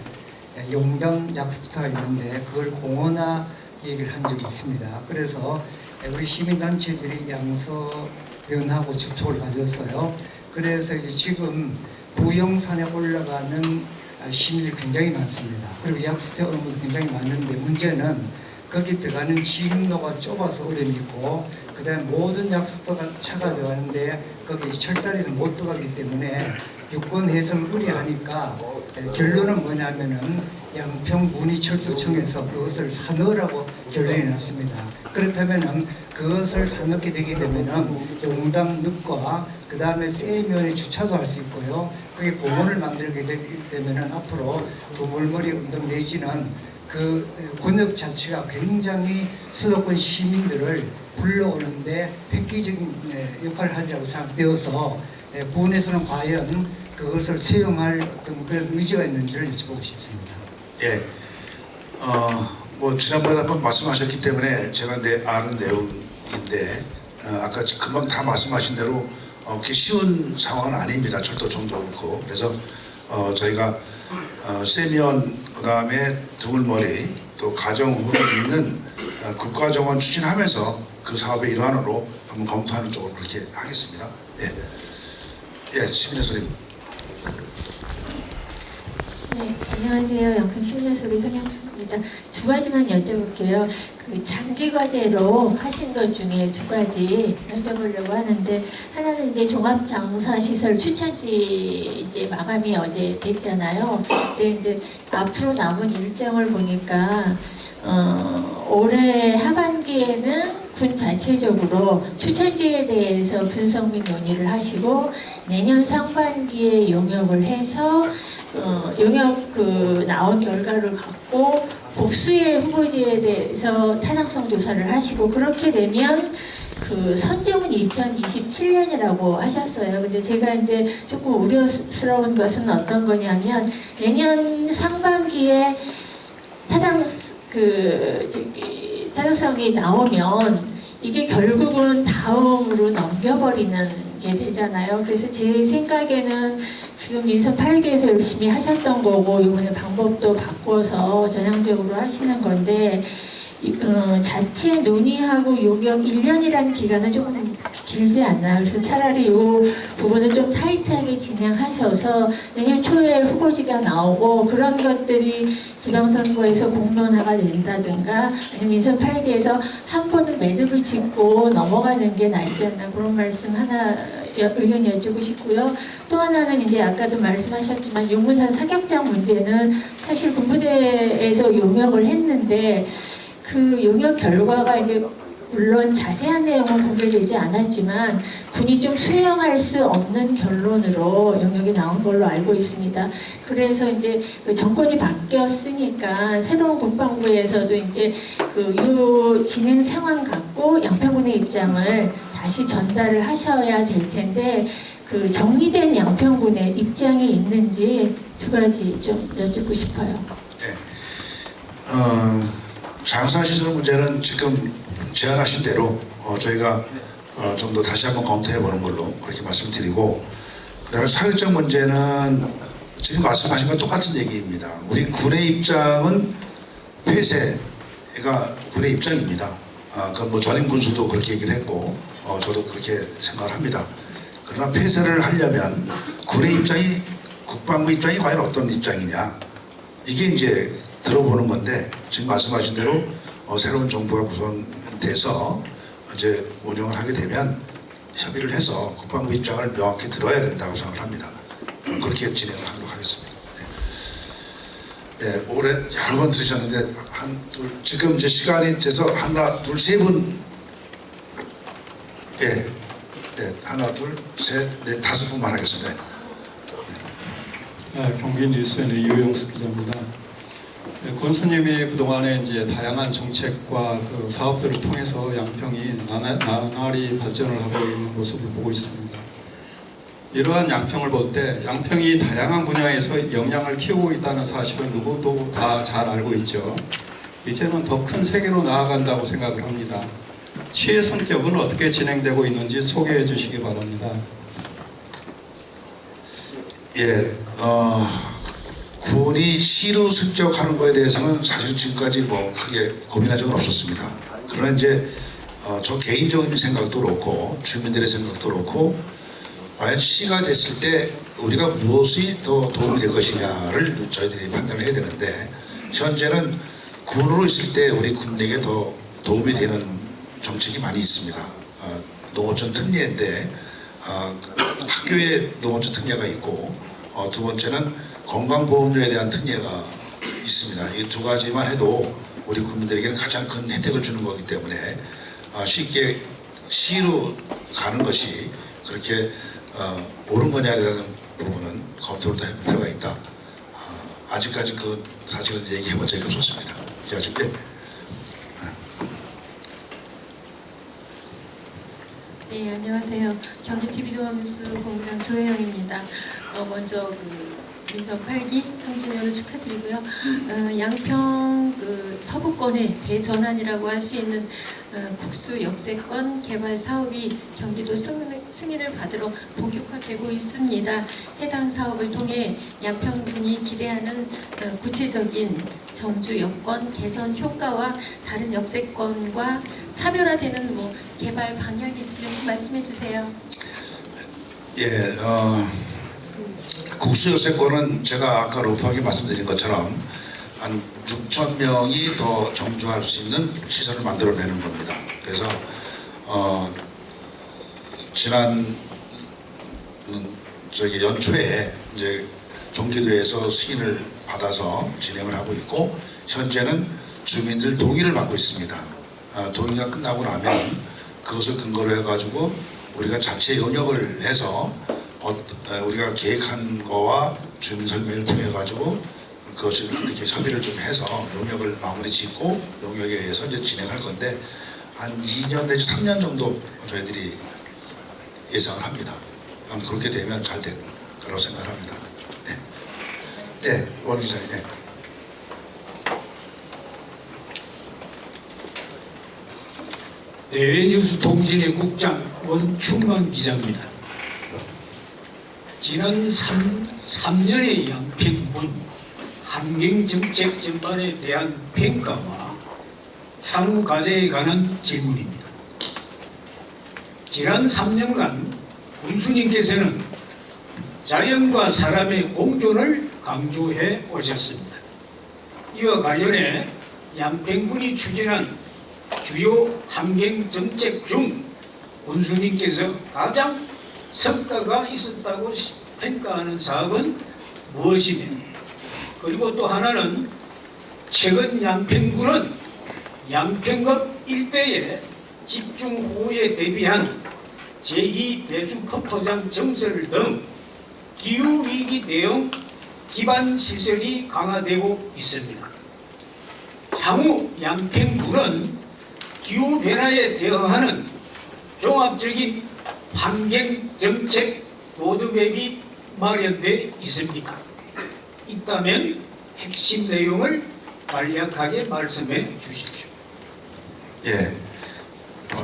용담 약수터가 있는데 그걸 공원화 얘기를 한 적이 있습니다. 그래서 우리 시민단체들이 양서변하고 접촉을 가졌어요. 그래서 이제 지금 부영산에 올라가는 시민들이 굉장히 많습니다. 그리고 약수터에 오는 분도 굉장히 많은데 문제는 거기 들어가는 진로가 좁아서 어려움이 있고 그 다음에 모든 약수터가 차가 들어가는데 거기 철다리에서 못 들어가기 때문에 유권 해석을 의뢰하니까 결론은 뭐냐면은 양평 문의철도청에서 그것을 사넣으라고 결론이 났습니다. 그렇다면은 그것을 사넣게 되게 되면은 용담 늪과 그 다음에 세면에 주차도 할 수 있고요. 그게 공원을 만들게 되게 되면은 앞으로 두물머리 운동 내지는 그 권역 자체가 굉장히 수도권 시민들을 불러오는데 획기적인 역할을 하리라고 생각되어서 부원에서는 과연 그것을 수용할 어떤 그런 의지가 있는지를 여쭤보고 싶습니다. 예, 뭐 지난번에 한번 말씀하셨기 때문에 제가 아는 내용인데 아까 금방 다 말씀하신 대로 그렇게 쉬운 상황은 아닙니다. 철도청도 그렇고 그래서 저희가 세면 그다음에 두물머리 또 가정호를 잇는 국가정원 추진하면서 그 사업의 일환으로 한번 검토하는 쪽으로 그렇게 하겠습니다. 예, 시민의 소리. 네, 안녕하세요. 영평 심리소리 손영수입니다. 두 가지만 여쭤볼게요. 그 장기 과제로 하신 것 중에 두 가지 여쭤보려고 하는데, 하나는 이제 종합장사시설 추천지 이제 마감이 어제 됐잖아요. 근데 이제 앞으로 남은 일정을 보니까 올해 하반기에는 군 자체적으로 추천지에 대해서 분석 및 논의를 하시고, 내년 상반기에 용역을 해서 용역 나온 결과를 갖고 복수의 후보지에 대해서 타당성 조사를 하시고, 그렇게 되면 그 선정은 2027년이라고 하셨어요. 근데 제가 이제 조금 우려스러운 것은 어떤 거냐면, 내년 상반기에 타당성이 나오면 이게 결국은 다음으로 넘겨버리는 게 되잖아요. 그래서 제 생각에는 지금 민선 8기에서 열심히 하셨던 거고, 이번에 방법도 바꿔서 전향적으로 하시는 건데, 자체 논의하고 용역 1년이라는 기간은 조금 길지 않나요? 그래서 차라리 이 부분을 좀 타이트하게 진행하셔서 내년 초에 후보지가 나오고, 그런 것들이 지방선거에서 공론화가 된다든가, 아니면 민선 8기에서 한 번은 매듭을 짓고 넘어가는 게 낫지 않나, 그런 말씀 하나 의견 여쭈고 싶고요. 또 하나는 이제 아까도 말씀하셨지만 용문산 사격장 문제는 사실 군부대에서 용역을 했는데, 그 용역 결과가 이제 물론 자세한 내용은 공개되지 않았지만 군이 좀 수용할 수 없는 결론으로 용역이 나온 걸로 알고 있습니다. 그래서 이제 그 정권이 바뀌었으니까 새로운 국방부에서도 이제 그 진행 상황 갖고 양평군의 입장을 다시 전달을 하셔야 될 텐데, 그 정리된 양평군의 입장이 있는지 두 가지 좀 여쭙고 싶어요. 네. 장사시설 문제는 지금 제안하신 대로 저희가 좀 더 다시 한번 검토해 보는 걸로 그렇게 말씀드리고, 그다음에 사회적 문제는 지금 말씀하신 건 똑같은 얘기입니다. 우리 군의 입장은 폐쇄가 군의 입장입니다. 그건 뭐 전임 군수도 그렇게 얘기를 했고, 저도 그렇게 생각을 합니다. 그러나 폐쇄를 하려면 군의 입장이, 국방부 입장이 과연 어떤 입장이냐, 이게 이제 들어보는 건데, 지금 말씀하신 대로 새로운 정부가 구성돼서 이제 운영을 하게 되면 협의를 해서 국방부 입장을 명확히 들어야 된다고 생각을 합니다. 그렇게 진행을 하도록 하겠습니다. 네. 올해 여러 번 들으셨는데 지금 이제 시간이 돼서 하나, 둘, 세 분, 하나, 둘, 셋, 넷, 다섯 분만 하겠습니다. 경기 뉴스의 유영수 기자입니다. 군수님이 그동안에 이제 다양한 정책과 그 사업들을 통해서 양평이 나날이 발전을 하고 있는 모습을 보고 있습니다. 이러한 양평을 볼 때 양평이 다양한 분야에서 역량을 키우고 있다는 사실은 누구도 다 잘 알고 있죠. 이제는 더 큰 세계로 나아간다고 생각을 합니다. 시의 성격은 어떻게 진행되고 있는지 소개해 주시기 바랍니다. 군이 시로 승격하는 것에 대해서는 사실 지금까지 뭐 크게 고민한 적은 없었습니다. 그러나 이제 저 개인적인 생각도 그렇고 주민들의 생각도 그렇고, 과연 시가 됐을 때 우리가 무엇이 더 도움이 될 것이냐를 저희들이 판단을 해야 되는데, 현재는 군으로 있을 때 우리 군에게 더 도움이 되는 정책이 많이 있습니다. 농어촌 특례인데 학교에 농어촌 특례가 있고, 두 번째는 건강보험료에 대한 특례가 있습니다. 이 두 가지만 해도 우리 국민들에게는 가장 큰 혜택을 주는 거기 때문에 쉽게 시로 가는 것이 그렇게 옳은 거냐에 대한 부분은 검토를 더 해볼 필요가 있다. 아직까지 그 사실은 얘기해 본 적이 없었습니다. 네, 안녕하세요. 경기 TV종합뉴스 본부장 조혜영입니다. 먼저 민선 8기 3주년을 축하드리고요. 양평 서부권의 대전환이라고 할 수 있는 국수 역세권 개발 사업이 경기도 승인을 받으러 본격화되고 있습니다. 해당 사업을 통해 양평군이 기대하는 구체적인 정주 여건 개선 효과와 다른 역세권과 차별화되는 개발 방향이 있으면 좀 말씀해 주세요. 국수요새권은 제가 아까 로프하게 말씀드린 것처럼 한 6천 명이 더 정주할 수 있는 시설을 만들어내는 겁니다. 그래서 지난 연초에 이제 경기도에서 승인을 받아서 진행을 하고 있고 현재는 주민들 동의를 받고 있습니다. 동의가 끝나고 나면 그것을 근거로 해가지고 우리가 자체 용역을 해서 우리가 계획한 거와 주민 설명을 통해 가지고 그것을 이렇게 협의를 좀 해서 용역을 마무리 짓고 용역에 의해서 이제 진행할 건데 한 2년 내지 3년 정도 저희들이 예상을 합니다. 그렇게 되면 잘 될 거라고 생각합니다. 네, 네, 원 기자님. 네. 내외뉴스 통신의 국장 원충만 기자입니다. 지난 3년의 양평군 환경정책 전반에 대한 평가와 향후 과제에 관한 질문입니다. 지난 3년간 군수님께서는 자연과 사람의 공존을 강조해 오셨습니다. 이와 관련해 양평군이 추진한 주요 환경정책 중 군수님께서 가장 성과가 있었다고 평가하는 사업은 무엇이며, 그리고 또 하나는 최근 양평군은 양평읍 일대의 집중호우에 대비한 제2 배수펌프장 증설 등 기후위기 대응 기반 시설이 강화되고 있습니다. 향후 양평군은 기후변화에 대응하는 종합적인 환경정책 로드맵이 마련돼 있습니까? 있다면 핵심 내용을 간략하게 말씀해 주십시오. 예,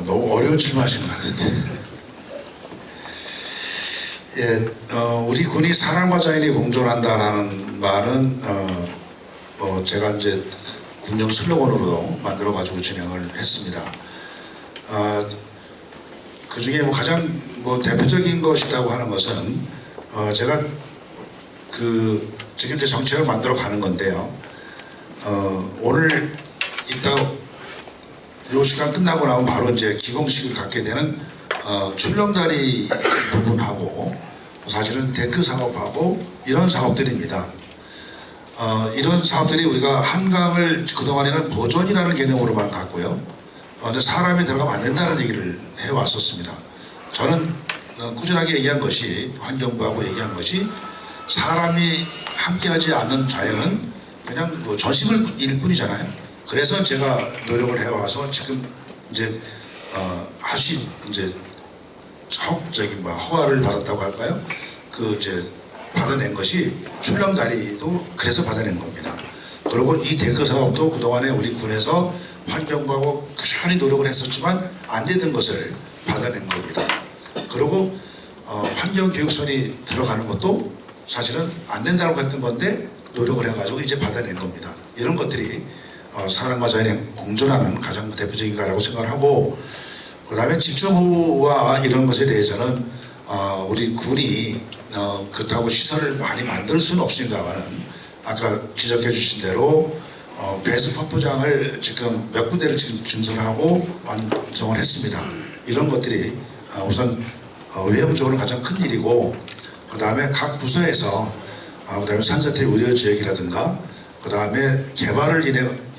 너무 어려운 질문하신 것 같은데. 예, 우리 군이 사람과 자연이 공존한다라는 말은 제가 이제 군정 슬로건으로 만들어 가지고 진행을 했습니다. 그 중에 가장 대표적인 것이라고 하는 것은 제가 지금 이제 정책을 만들어 가는 건데요. 오늘 이따 요 시간 끝나고 나면 바로 이제 기공식을 갖게 되는 출렁다리 부분하고 사실은 데크 사업하고 이런 사업들입니다. 이런 사업들이 우리가 한강을 그동안에는 보존이라는 개념으로만 갔고요. 사람이 들어가면 안 된다는 얘기를 해왔었습니다. 저는 꾸준하게 얘기한 것이, 환경부하고 얘기한 것이, 사람이 함께하지 않는 자연은 그냥 전심을 일 뿐이잖아요. 그래서 제가 노력을 해와서 지금 이제 이제 허가를 받았다고 할까요? 이제 받아낸 것이 출렁다리도 그래서 받아낸 겁니다. 그리고 이 데크 사업도 그동안에 우리 군에서 환경부하고 꾸준히 노력을 했었지만 안 되던 것을 받아낸 겁니다. 그리고 환경교육선이 들어가는 것도 사실은 안 된다고 했던 건데 노력을 해가지고 이제 받아낸 겁니다. 이런 것들이 사람과 자연이 공존하는 가장 대표적인 거라고 생각을 하고, 그 다음에 집중호우와 이런 것에 대해서는 우리 군이 그렇다고 시설을 많이 만들 수는 없습니다만은 아까 지적해 주신 대로 배수 펌프장을 지금 몇 군데를 지금 증설하고 완성을 했습니다. 이런 것들이 우선 외형적으로 가장 큰 일이고, 그 다음에 각 부서에서 그 다음에 산사태 우려 지역이라든가 그 다음에 개발을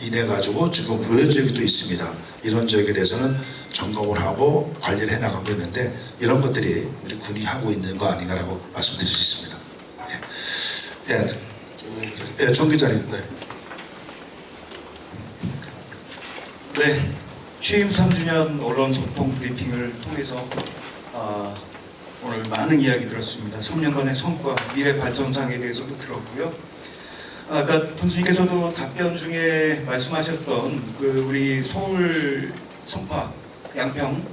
인해 가지고 지금 우려 지역이 또 있습니다. 이런 지역에 대해서는 점검을 하고 관리를 해나가고 있는데 이런 것들이 우리 군이 하고 있는 거 아닌가라고 말씀드릴 수 있습니다. 예, 정 기자님. 네, 취임 3주년 언론 소통 브리핑을 통해서 오늘 많은 이야기 들었습니다. 3년간의 성과, 미래 발전상에 대해서도 들었고요. 아까 군수님께서도 답변 중에 말씀하셨던 우리 서울 성파 양평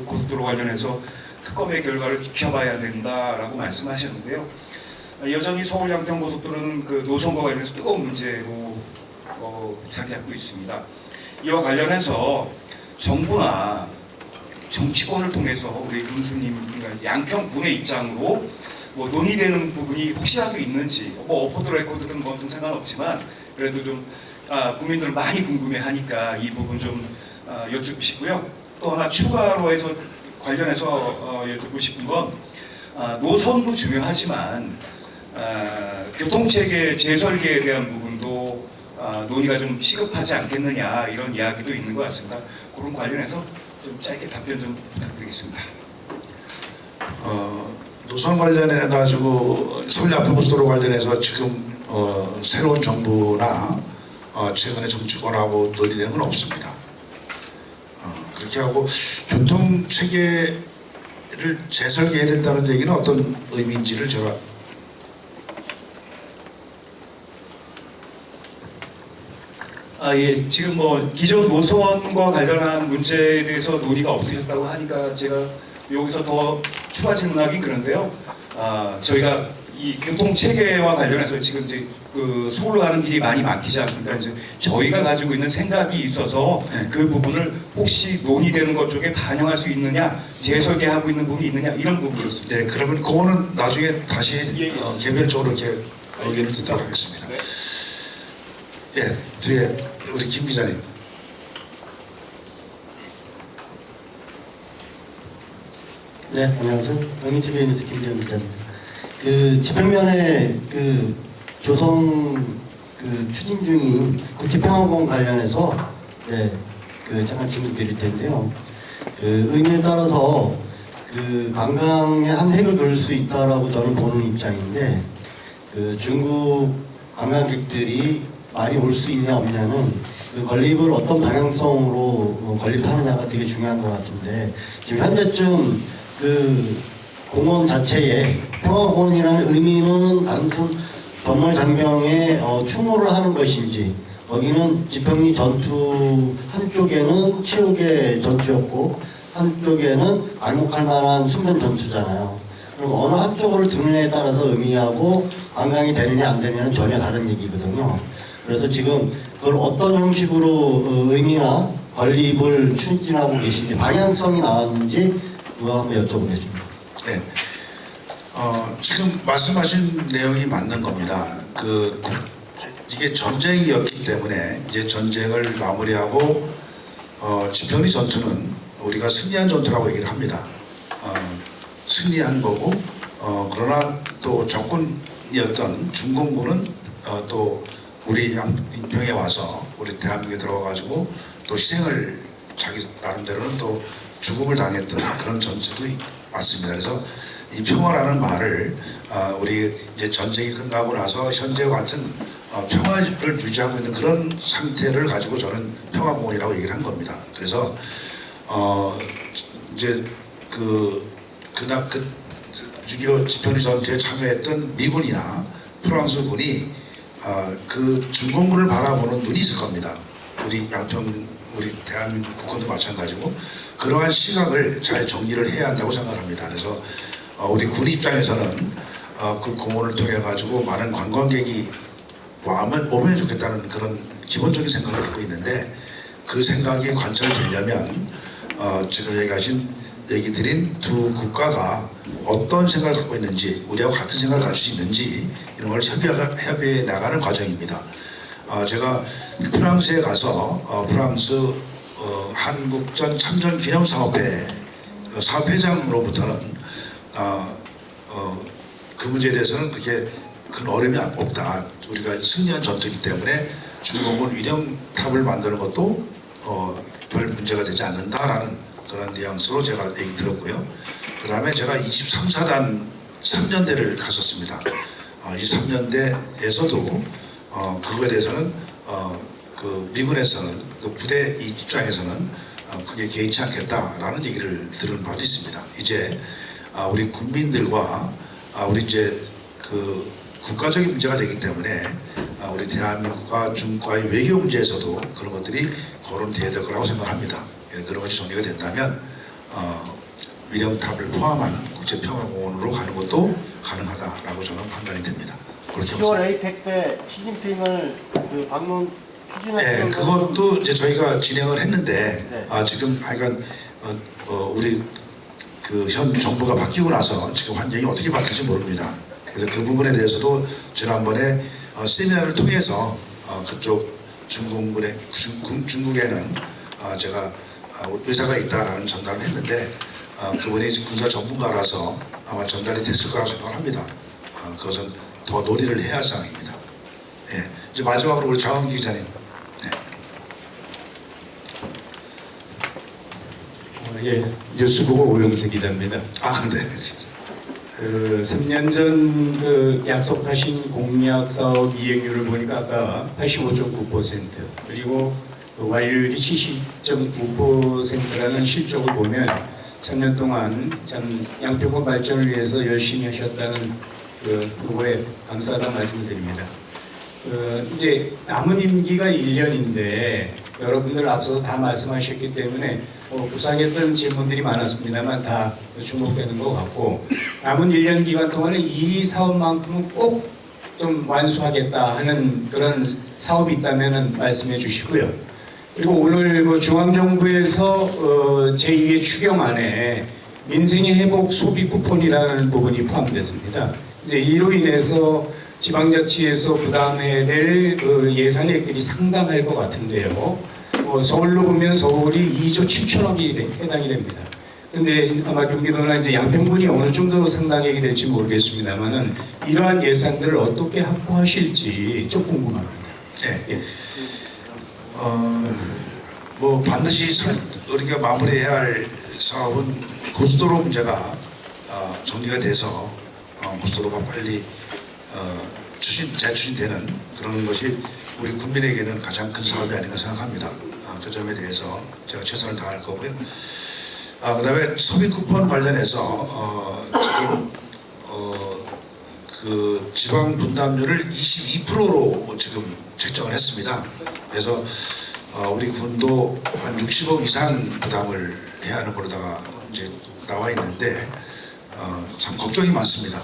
고속도로 관련해서 특검의 결과를 지켜봐야 된다라고 말씀하셨는데요. 여전히 서울 양평 고속도로는 노선과 관련해서 뜨거운 문제로 자리 잡고 있습니다. 이와 관련해서 정부나 정치권을 통해서 우리 군수님, 양평군의 입장으로 뭐 논의되는 부분이 혹시라도 있는지, 뭐 오프 더 레코드든 뭐든 상관없지만 그래도 좀 국민들 많이 궁금해하니까 이 부분 좀 여쭙고 싶고요. 또 하나 추가로 해서 관련해서 여쭙고 싶은 건 노선도 중요하지만 교통체계 재설계에 대한 부분도 논의가 좀 시급하지 않겠느냐 이런 이야기도 있는 것 같습니다. 그런 관련해서 좀 짧게 답변 좀 부탁드리겠습니다. 노선 관련해 가지고 서울 양평고속도로 관련해서 지금 새로운 정부나 최근에 정치권하고 논의되는 건 없습니다. 그렇게 하고 교통 체계를 재설계해야 된다는 얘기는 어떤 의미인지를 제가 예, 지금 뭐 기존 노선과 관련한 문제에 대해서 논의가 없으셨다고 하니까 제가 여기서 더 추가 질문하기 그런데요. 저희가 이 교통 체계와 관련해서 지금 이제 그 서울로 가는 길이 많이 막히지 않습니까? 이제 저희가 가지고 있는 생각이 있어서 그 부분을 혹시 논의되는 것 쪽에 반영할 수 있느냐, 재설계하고 있는 부분이 있느냐 이런 부분이었습니다. 네, 그러면 그거는 나중에 다시 개별적으로 이렇게 의견을 듣도록 하겠습니다. 예, 뒤에 우리 김 기자님. 네, 안녕하세요. 영인TV 뉴스 김재현 기자입니다. 그 지평면에 그 조성 그 추진 중인 국기평화공원 관련해서 그 잠깐 질문 드릴 텐데요. 그 의미에 따라서 그 관광의 한 획을 그을 수 있다라고 저는 보는 입장인데 그 중국 관광객들이 많이 올 수 있냐 없냐는 그 건립을 어떤 방향성으로 건립하느냐가 되게 중요한 것 같은데 지금 현재쯤 그 공원 자체에 평화공원이라는 의미는 단순 건물 장병에 추모를 하는 것인지 거기는 지평리 전투 한쪽에는 치욕의 전투였고 한쪽에는 알목할 만한 순변 전투잖아요. 그럼 어느 한쪽을 두느냐에 따라서 의미하고 관광이 되느냐 안 되느냐는 전혀 다른 얘기거든요. 그래서 지금 그걸 어떤 형식으로 의미나 건립을 추진하고 계신지 방향성이 나왔는지 그거 한번 여쭤보겠습니다. 네. 지금 말씀하신 내용이 맞는 겁니다. 이게 전쟁이었기 때문에 이제 전쟁을 마무리하고 지평리 전투는 우리가 승리한 전투라고 얘기를 합니다. 승리한 거고 그러나 또 적군이었던 중공군은 또 우리 양평에 와서 우리 대한민국에 들어가가지고 또 희생을 자기 나름대로는 또 죽음을 당했던 그런 전투도 맞습니다. 그래서 이 평화라는 말을 우리 이제 전쟁이 끝나고 나서 현재와 같은 평화를 유지하고 있는 그런 상태를 가지고 저는 평화공원이라고 얘기를 한 겁니다. 그래서 이제 그날 6.25 지평리 전투에 참여했던 미군이나 프랑스군이 그 중공군을 바라보는 눈이 있을 겁니다. 우리 양평, 우리 대한민국 국군도 마찬가지고 그러한 시각을 잘 정리를 해야 한다고 생각합니다. 그래서 우리 군 입장에서는 그 공원을 통해 가지고 많은 관광객이 오면 좋겠다는 그런 기본적인 생각을 갖고 있는데 그 생각이 관철되려면 지금 얘기 드린 두 국가가 어떤 생각을 갖고 있는지 우리하고 같은 생각을 가질 수 있는지 이런 걸 협의해 나가는 과정입니다. 제가 프랑스에 가서 프랑스 한국전 참전 기념사업회 사업회장으로부터는 그 문제에 대해서는 그렇게 큰 어려움이 없다. 우리가 승리한 전투이기 때문에 중공군 위령탑을 만드는 것도 별 문제가 되지 않는다라는 그런 뉘앙스로 제가 얘기 들었고요. 그 다음에 제가 23사단 3년대를 갔었습니다. 23년대에서도 그거에 대해서는 그 미군에서는 그 부대 입장에서는 그게 개의치 않겠다라는 얘기를 들은 바도 있습니다. 이제 우리 국민들과 우리 이제 그 국가적인 문제가 되기 때문에 우리 대한민국과 중국과의 외교 문제에서도 그런 것들이 거론돼야 될 거라고 생각합니다. 그런 것이 정리가 된다면 위령탑을 포함한 국제평화공원으로 가는 것도 가능하다라고 저는 판단이 됩니다. 그렇게 10월 에이펙 때 시진핑을 그 방문 추진하는 네, 그것도 이제 저희가 진행을 했는데 네. 지금 하여간 우리 그 현 정부가 바뀌고 나서 지금 환경이 어떻게 바뀔지 모릅니다. 그래서 그 부분에 대해서도 지난번에 세미나를 통해서 그쪽 중국에는 제가 의사가 있다라는 전달을 했는데 그분이 군사 전문가라서 아마 전달이 됐을 거라고 생각을 합니다. 그것은 더 논의를 해야 할 사항입니다. 예, 이제 마지막으로 우리 장원기 기자님. 예, 뉴스보고 오영태 기자입니다. 네. 그 3년 전 그 약속하신 공약 사업 이행률을 보니까 아까 85.9% 그리고 그 완료율이 70.9%라는 실적을 보면 3년 동안 참 양평군 발전을 위해서 열심히 하셨다는 그 후보에 감사하다는 말씀드립니다. 이제 남은 임기가 1년인데 여러분들 앞서서 다 말씀하셨기 때문에 구상했던 질문들이 많았습니다만 다 주목되는 것 같고 남은 1년 기간 동안에 이 사업만큼은 꼭 좀 완수하겠다 하는 그런 사업이 있다면 말씀해 주시고요. 그리고 오늘 그 중앙정부에서 제2의 추경안에 민생의 회복 소비 쿠폰이라는 부분이 포함됐습니다. 이제 이로 인해서 지방자치에서 부담해야 될 그 예산액들이 상당할 것 같은데요. 서울로 보면 서울이 2조 7천억이 해당이 됩니다. 근데 아마 경기도나 이제 양평군이 어느 정도 상당액이 될지 모르겠습니다만은 이러한 예산들을 어떻게 확보하실지 좀 궁금합니다. 네. 뭐 반드시 우리가 마무리해야 할 사업은 고속도로 문제가 정리가 돼서 고속도로가 빨리 재추진되는 그런 것이 우리 국민에게는 가장 큰 사업이 아닌가 생각합니다. 그 점에 대해서 제가 최선을 다할 거고요. 그다음에 소비 쿠폰 관련해서 지금 그 지방 분담률을 22%로 지금 책정을 했습니다. 그래서 우리 군도 한 60억 이상 부담을 해야 하는 거로다가 이제 나와 있는데 참 걱정이 많습니다.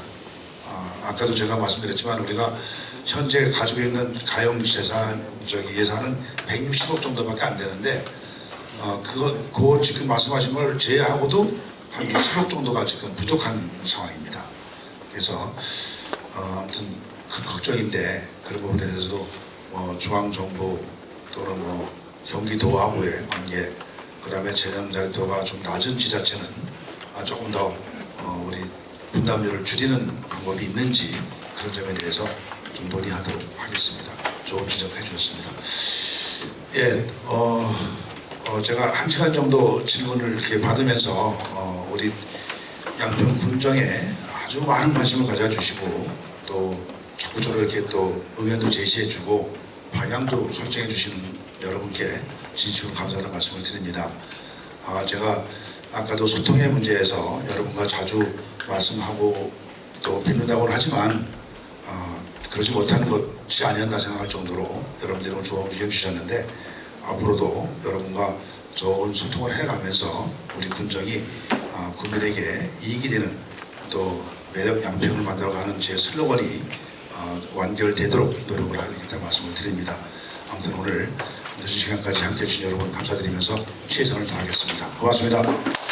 아까도 제가 말씀드렸지만 우리가 현재 가지고 있는 가용 예산은 160억 정도밖에 안 되는데 그거 지금 말씀하신 걸 제외하고도 한 60억 정도가 지금 부족한 상황입니다. 그래서 아무튼 큰 걱정인데 그런 부분에 대해서도 중앙정부 또는 경기도하고의 관계 그다음에 재정 자료도가 좀 낮은 지자체는 조금 더 우리 분담률을 줄이는 방법이 있는지 그런 점에 대해서 좀 논의하도록 하겠습니다. 좋은 지적해 주셨습니다. 예, 제가 1시간 정도 질문을 이렇게 받으면서 우리 양평 군정에 아주 많은 관심을 가져주시고 또 자꾸 저를 이렇게 또 의견도 제시해주고 방향도 설정해주시는 여러분께 진심으로 감사하다는 말씀을 드립니다. 제가 아까도 소통의 문제에서 여러분과 자주 말씀하고 또 뵙는다고는 하지만 그러지 못하는 것이 아니었나 생각할 정도로 여러분들은 좋은 의견 주셨는데 앞으로도 여러분과 좋은 소통을 해가면서 우리 군정이 국민에게 이익이 되는 또 매력 양평을 만들어가는 제 슬로건이 완결되도록 노력을 하겠다는 말씀을 드립니다. 아무튼 오늘 늦은 시간까지 함께해 주신 여러분 감사드리면서 최선을 다하겠습니다. 고맙습니다.